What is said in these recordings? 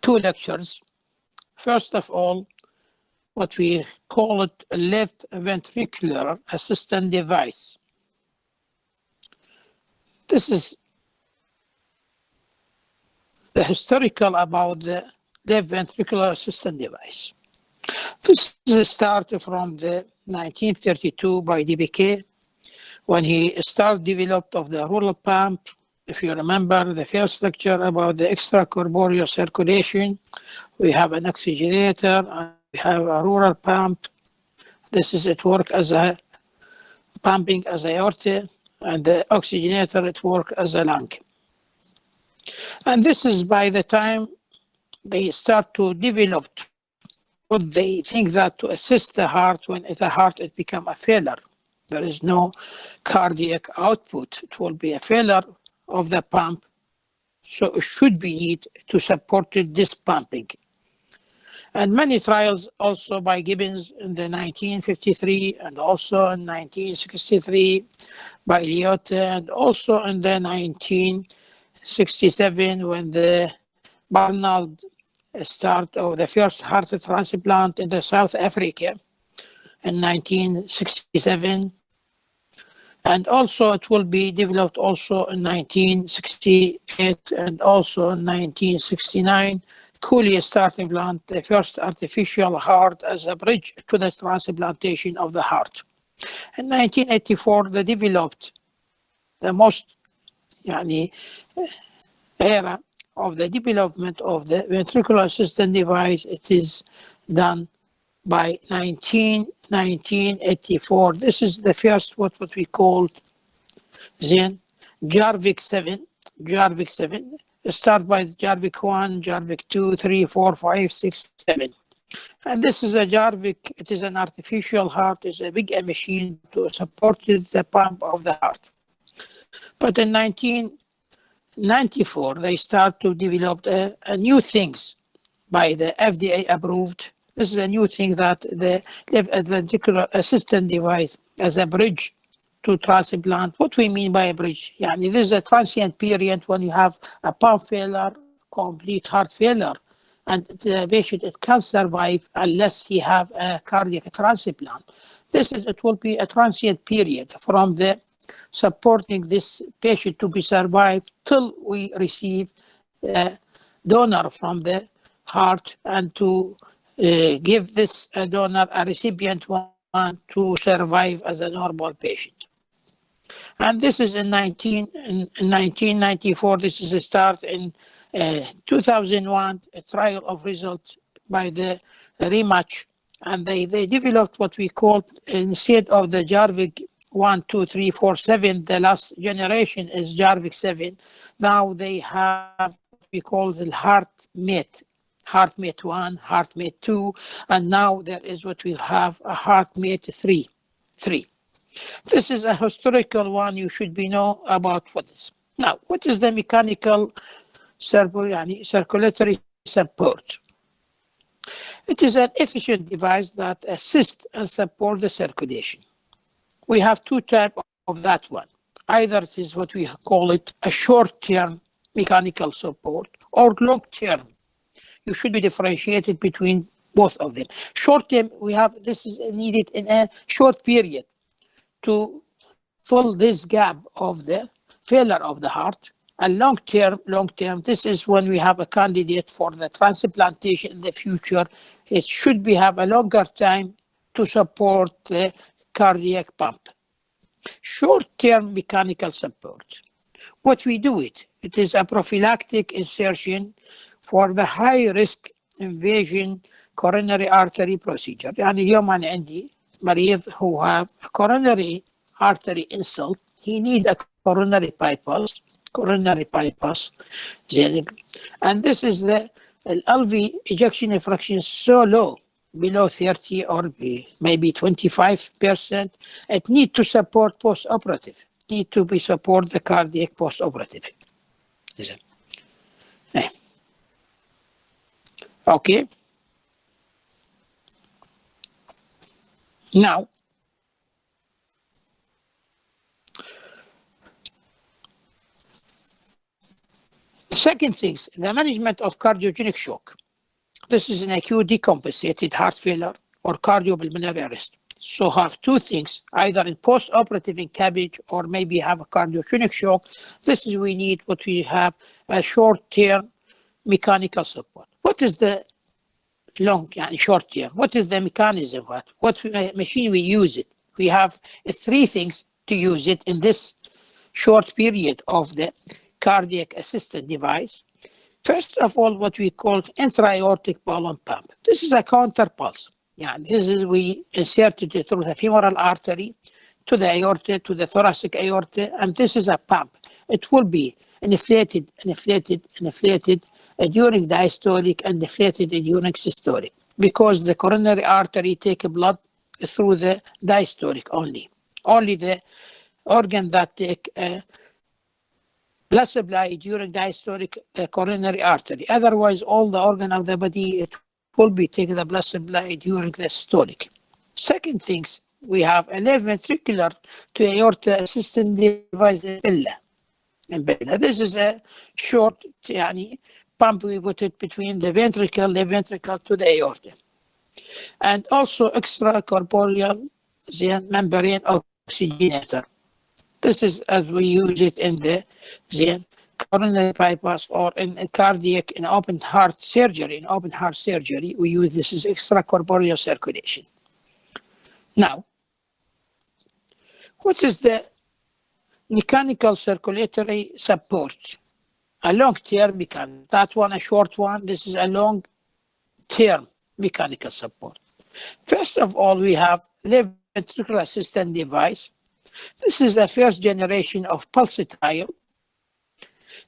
two lectures. First of all, what we call it a left ventricular assistant device. This is the historical about the left ventricular assistant device. This is started from the 1932 by DBK when he developed of the rural pump. If you remember the first lecture about the extracorporeal circulation, we have an oxygenator and we have a rural pump. It work as a pumping as aorta, and the oxygenator it work as a lung. And this is by the time they start to develop what they think that to assist the heart when the heart it become a failure. There is no cardiac output. It will be a failure of the pump. So it should be need to support this pumping. And many trials also by Gibbons in the 1953 and also in 1963 by Liotta, and also in the 1967 when the Barnard start of the first heart transplant in the South Africa in 1967. And also it will be developed also in 1968 and also in 1969. Cooley starting plant, the first artificial heart as a bridge to the transplantation of the heart. In 1984, they developed the most era of the development of the ventricular assistant device. It is done by 1984. This is the first what we called then Jarvik 7. Jarvik 7. Start by Jarvik 1, Jarvik 2, 3, 4, 5, 6, 7. And this is a Jarvik. It is an artificial heart. It's a big machine to support the pump of the heart. But in 1994, they start to develop a new things by the FDA approved. This is a new thing that the left ventricular assistant device as a bridge to transplant. What we mean by a bridge? This is a transient period when you have a pump failure, complete heart failure, and the patient it can't survive unless he have a cardiac transplant. It will be a transient period from the supporting this patient to be survived till we receive a donor from the heart and to give this donor a recipient one to survive as a normal patient. And this is in 1994. This is a start in 2001, a trial of results by the rematch. And they developed what we call, instead of the Jarvik 1, 2, 3, 4, 7, the last generation is Jarvik 7. Now they have what we call the HeartMate. HeartMate 1, HeartMate 2, and now there is what we have a HeartMate 3. This is a historical one. You should be know about what is. Now, what is the mechanical circulatory support? It is an efficient device that assists and supports the circulation. We have two types of that one. Either it is what we call it a short-term mechanical support or long-term. You should be differentiated between both of them. Short-term, we have this is needed in a short period to fill this gap of the failure of the heart. And long-term, this is when we have a candidate for the transplantation in the future. It should be have a longer time to support the cardiac pump. Short-term mechanical support. What we do it is a prophylactic insertion for the high-risk invasion coronary artery procedure. اليوم أنا عندي مريض who have a coronary artery insult. He need a coronary bypass. And this is the LV ejection fraction so low, below 30 or maybe 25%. It need to support post-operative. Need to be support the cardiac post-operative. Okay. Now, Second things, the management of cardiogenic shock. This is an acute decompensated heart failure or cardiopulmonary arrest. So have two things, either in post-operative in CABG or maybe have a cardiogenic shock. This is we need what we have a short-term mechanical support. What is the short term? What is the mechanism? What machine we use it? We have three things to use it in this short period of the cardiac assistant device. First of all, what we call intra-aortic balloon pump. This is a counter pulse. This is we inserted it through the femoral artery to the aorta, to the thoracic aorta, and this is a pump. It will be inflated during diastolic and deflated during systolic, because the coronary artery take blood through the diastolic only. Only the organ that take blood supply during diastolic coronary artery. Otherwise, all the organ of the body, it will be taking the blood supply during the systolic. Second things, we have a left ventricular to aorta assistant device, Bella. This is a short pump. We put it between the left ventricle to the aorta. And also extracorporeal membrane oxygenator. This is as we use it in the coronary bypass or in cardiac, in open heart surgery. We use this as extracorporeal circulation. Now, what is the mechanical circulatory support? A long-term mechanical. That one, a short one. This is a long-term mechanical support. First of all, we have left ventricular assistant device. This is the first generation of pulsatile.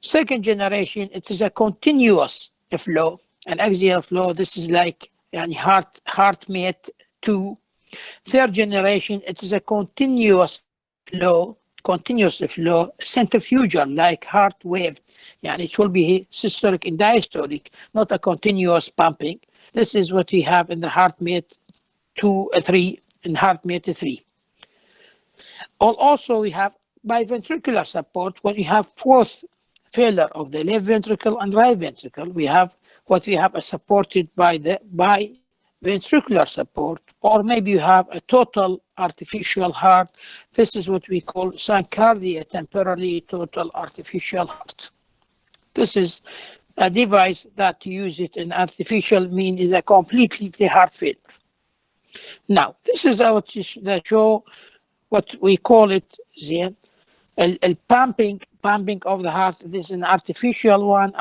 Second generation, it is a continuous flow, an axial flow. This is like HeartMate 2. Third generation, it is a continuous flow, centrifugal, like heart wave. It will be systolic and diastolic, not a continuous pumping. This is what we have in the HeartMate 3 and HeartMate 3. Also, we have biventricular support when you have fourth failure of the left ventricle and right ventricle. We have supported by the biventricular support, or maybe you have a total artificial heart. This is what we call syncardia, temporary total artificial heart. This is a device that use it in artificial mean is a completely heart failure. Now, this is the show what we call it pumping of the heart. This is an artificial one.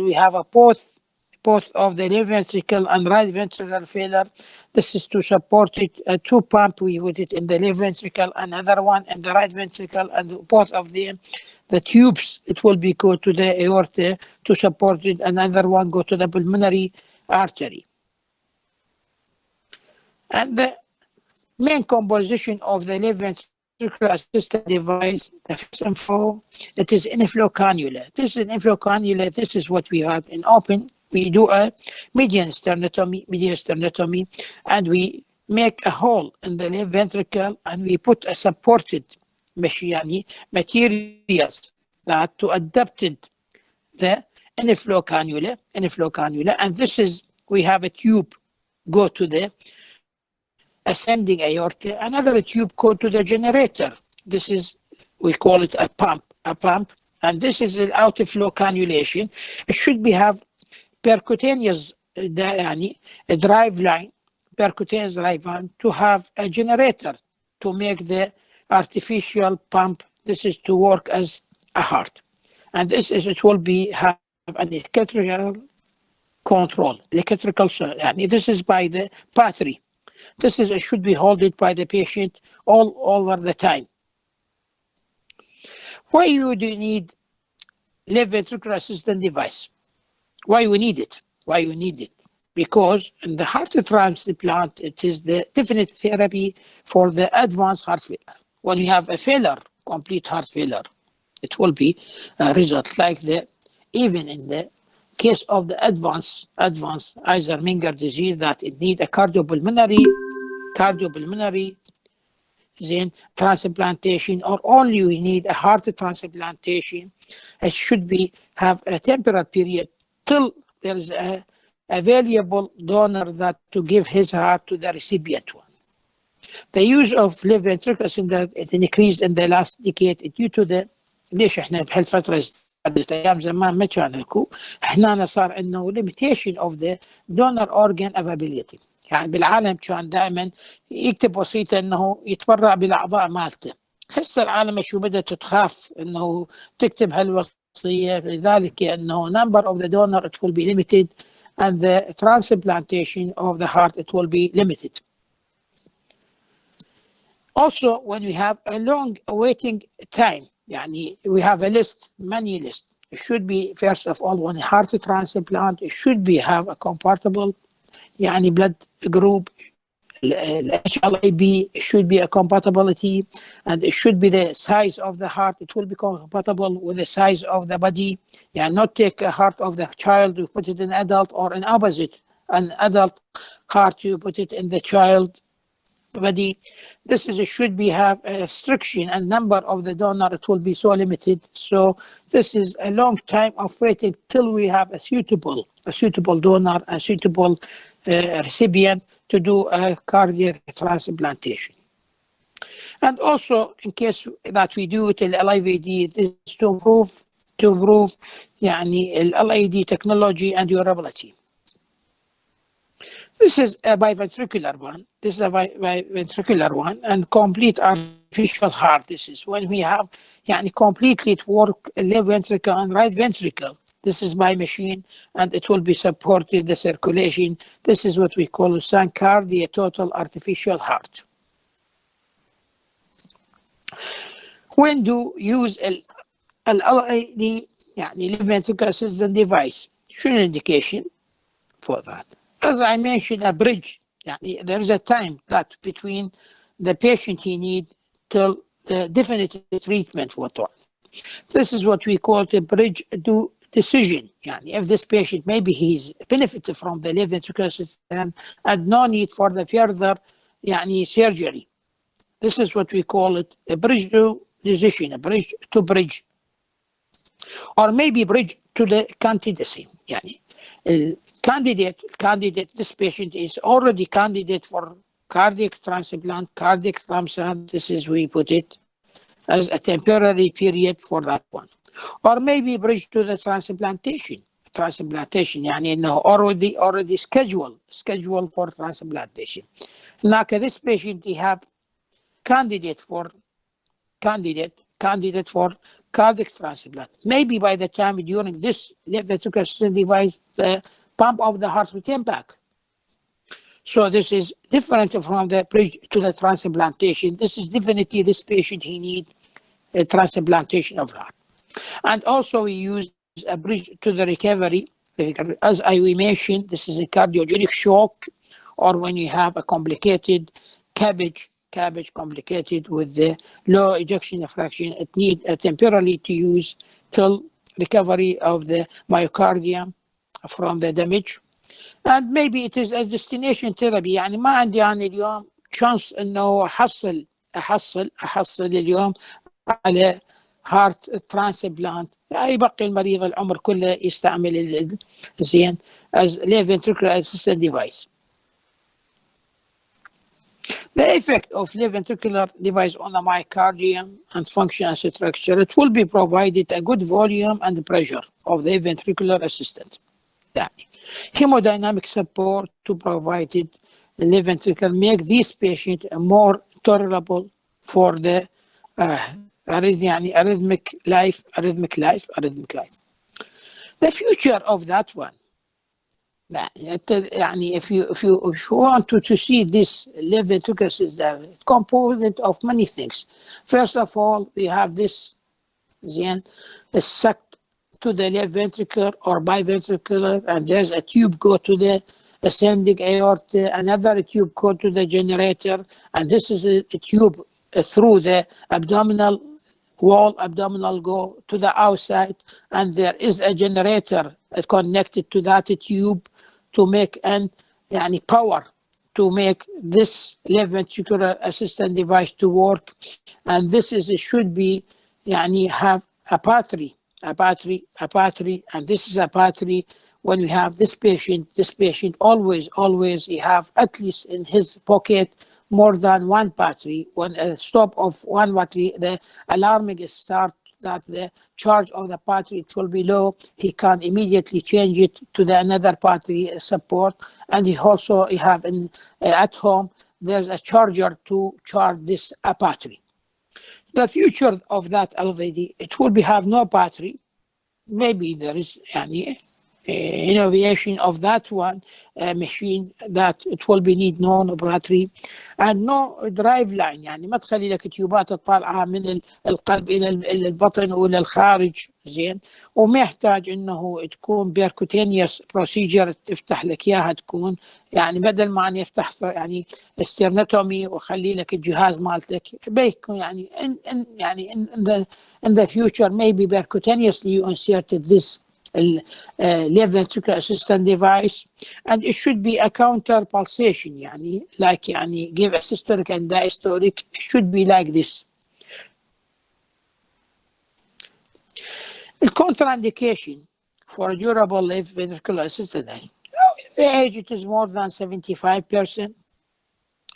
We have a both of the left ventricle and right ventricle failure. This is to support it. Two pump, we put it in the left ventricle, another one in the right ventricle, and both of them, the tubes, it will be go to the aorta to support it. Another one go to the pulmonary artery. And the main composition of the left ventricular assistant device, the first info, it is inflow cannula. This is an inflow cannula. This is what we have in open. We do a median sternotomy, and we make a hole in the left ventricle, and we put a supported materials that to adapted the inflow cannula, and this is, we have a tube go to the ascending aorta, another tube go to the generator. This is, we call it a pump, and this is an outflow cannulation. It should be have percutaneous drive line to have a generator to make the artificial pump. This is to work as a heart, and this is, it will be have an electrical control, this is by the battery. This is, it should be held by the patient all over the time. Why do you need left ventricular assistant device? Why we need it? Because in the heart transplant, it is the definite therapy for the advanced heart failure. When you have a failure, complete heart failure, it will be a result like even in the case of the advanced Alzheimer's disease, that it need a cardiopulmonary then transplantation, or only we need a heart transplantation. It should be have a temporary period till there is a available donor that to give his heart to the recipient one. The use of left ventricular assisted it increased in the last decade due to the ليش احنا بهالفتره ازدادت ايام زمان ما كان لكو هنا صار انه limitation of the donor organ availability. يعني بالعالم كان دائما يكتب وصيته انه يتبرع بالاعضاء مالته. هسه العالم شو بدات تخاف انه تكتب هالوصيه لذلك انه number of the donor it will be limited and the transplantation of the heart it will be limited. Also, when we have a long waiting time, يعني we have a list, many lists. It should be, first of all, when heart transplant, it should be have a compatible يعني blood group, HLA-B should be a compatibility, and it should be the size of the heart. It will be compatible with the size of the body. Yeah, not take a heart of the child, you put it in adult, or in opposite, an adult heart, you put it in the child body. This is should be have a restriction and number of the donor. It will be so limited. So this is a long time of waiting till we have a suitable donor, a suitable recipient to do a cardiac transplantation. And also, in case that we do it in LIVD, this is to improve يعني LID technology and durability. This is a biventricular one. This is a biventricular one, and complete artificial heart. This is when we have يعني completely work left ventricle and right ventricle. This is by machine, and it will be supported the circulation. This is what we call Syncardia total artificial heart. When do use LID يعني left ventricular assisted device? شنو indication for that? As I mentioned, a bridge. There is a time that between the patient he need till the definitive treatment for it. This is what we call the bridge to decision. If this patient maybe he's benefited from the left ventricular system and no need for the further surgery. This is what we call it a bridge to decision, a bridge to bridge, or maybe bridge to the candidacy. Candidate, this patient is already candidate for cardiac transplant. This is, we put it as a temporary period for that one. Or maybe bridge to the transplantation. Already scheduled for transplantation. Now, this patient, he have candidate for cardiac transplant. Maybe by the time during this left ventricular assisted device, the pump of the heart will come back. So this is different from the bridge to the transplantation. This is definitely this patient, he need a transplantation of heart. And also we use a bridge to the recovery. As we mentioned, this is a cardiogenic shock, or when you have a complicated cabbage complicated with the low ejection fraction, it need temporarily to use till recovery of the myocardium from the damage. And maybe it is a destination therapy. يعني ما عندي أنا اليوم chance إنه أحصل اليوم على heart transplant. يبقي المريض العمر كله يستعمل زين as left ventricular assisted device. The effect of left ventricular device on the myocardium and function and structure, it will be provided a good volume and pressure of the ventricular assistant. Hemodynamic support to provide it left ventricle make this patient more tolerable for the arrhythmic life. The future of that one. If you want to see this left ventricular system, component of many things. First of all, we have this sucked to the left ventricle or biventricular, and there's a tube go to the ascending aorta, another tube go to the generator, and this is a tube through the abdominal wall, abdominal go to the outside, and there is a generator connected to that tube to make an power to make this left ventricular assistant device to work. And this is, it should be, have a battery, and this is a battery. When we have this patient always he have at least in his pocket more than one battery. When a stop of one battery, the alarming start that the charge of the battery it will be low, he can immediately change it to the another battery support. And he also have at home there's a charger to charge this battery. The future of that LVD, it will be have no battery. Maybe there is any innovation of that one machine that it will be need no battery and no drive line. يعني ما تخلي لك تيوبات الطالعه من القلب الى البطن والى الخارج زين، وما يحتاج انه تكون بيركوتينيوس بروسيجر تفتح لك اياها، تكون بدل ما ان يفتح استرنوتومي وخلي لك الجهاز مالتك بيكون in the future maybe percutaneously you inserted this left ventricular assistant device, and it should be a counter pulsation like give a systolic and diastolic. It should be like this. The contraindication for a durable left ventricular assistant, the age it is more than 75%,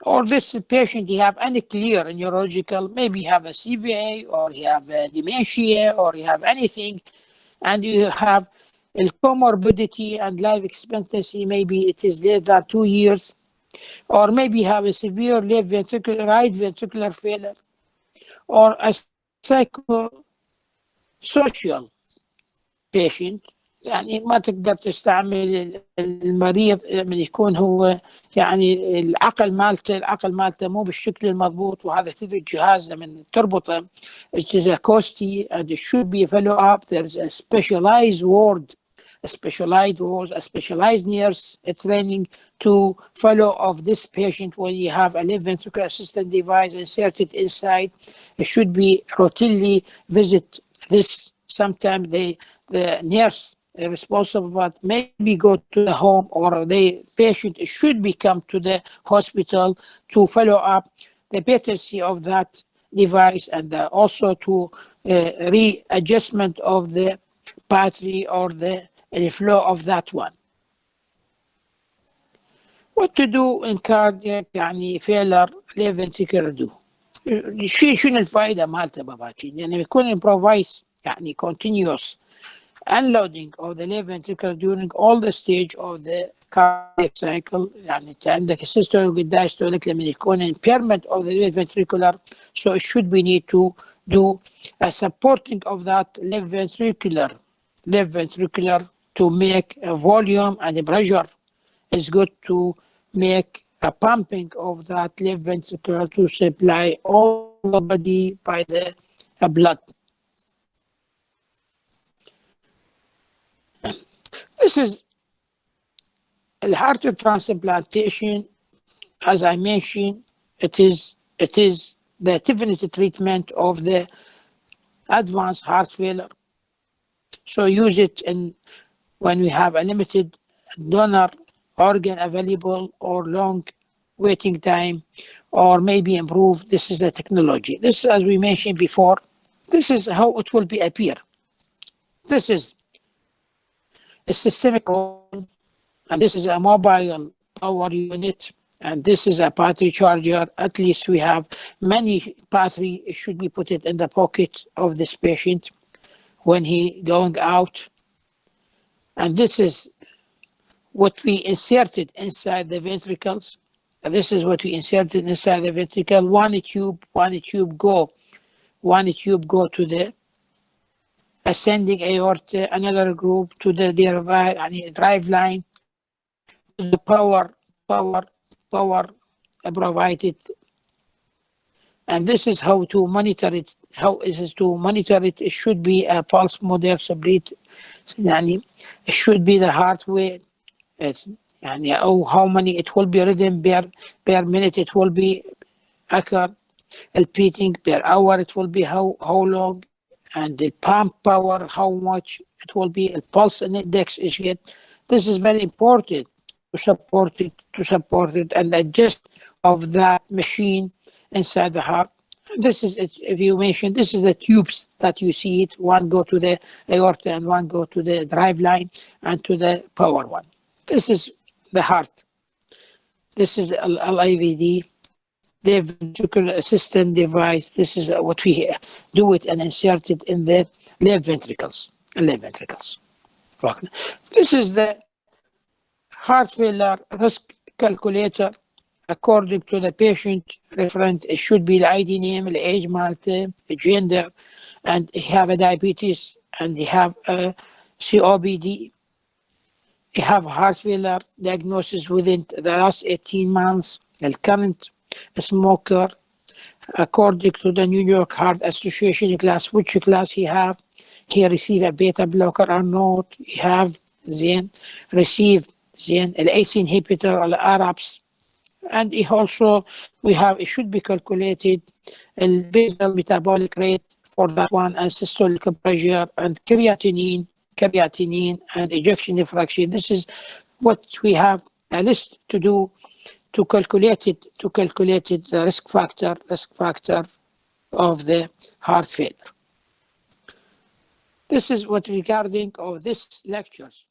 or this patient he have any clear neurological, maybe have a CVA or he have a dementia or he have anything, and you have a comorbidity and life expectancy, maybe it is less than 2 years, or maybe have a severe right ventricular failure, or a psychosocial patient. ما تقدر تستعمل المريض من يكون هو العقل مالته مو بالشكل المضبوط، وهذا تدري الجهاز من تربطه it is a costly and it should be follow up. There's a specialized ward, a specialized nurse training to follow of this patient when you have a left ventricular assistant device inserted inside. It should be routinely visit this. Sometimes the nurse responsible for maybe go to the home, or the patient should be come to the hospital to follow up the patency of that device, and also to readjustment of the battery or the flow of that one. What to do in cardiac failure left ventricular do؟ شنو الفائدة مالته باباكي؟ يكون improvise continuous unloading of the left ventricle during all the stage of the cardiac cycle. انت عندك systolic والdiastolic لما يكون impairment of the left ventricular, so it should be need to do a supporting of that left ventricular to make a volume and a pressure. It's good to make a pumping of that left ventricle to supply all the body by the blood. This is the heart transplantation. As I mentioned, it is the definitive treatment of the advanced heart failure. So use it when we have a limited donor organ available or long waiting time, or maybe improve. This is the technology. This, as we mentioned before, this is how it will be appear. This is a systemic role, and this is a mobile power unit, and this is a battery charger. At least we have many battery should be put it in the pocket of this patient when he going out. And this is what we inserted inside the ventricles. And this is what we inserted inside the ventricle. One tube go to the ascending aorta, another group to the drive line, the power provided. And this is how to monitor it. It should be a pulse model split. It should be the heart rate. How many it will be rhythm per minute it will be occur. The beating per hour it will be how long, and the pump power how much it will be. The pulse index is yet. This is very important support it and adjust of that machine inside the heart. This is, if you mentioned, this is the tubes that you see it. One go to the aorta and one go to the drive line and to the power one. This is the heart. This is LIVD, the ventricular assistant device. This is what we do it and insert it in the left ventricles. This is the heart failure risk calculator. According to the patient reference, it should be the ID name, the age, marital, gender, and he have a diabetes, and he have a COPD. He have heart failure diagnosis within the last 18 months, the current smoker. According to the New York Heart Association class, which class he have, he receive a beta blocker or not, he have then receive then an ACE inhibitor or ARABs. And it should be calculated a basal metabolic rate for that one, and systolic pressure, and creatinine, and ejection fraction. This is what we have a list to do to calculate it, the risk factor of the heart failure. This is what regarding of this lectures.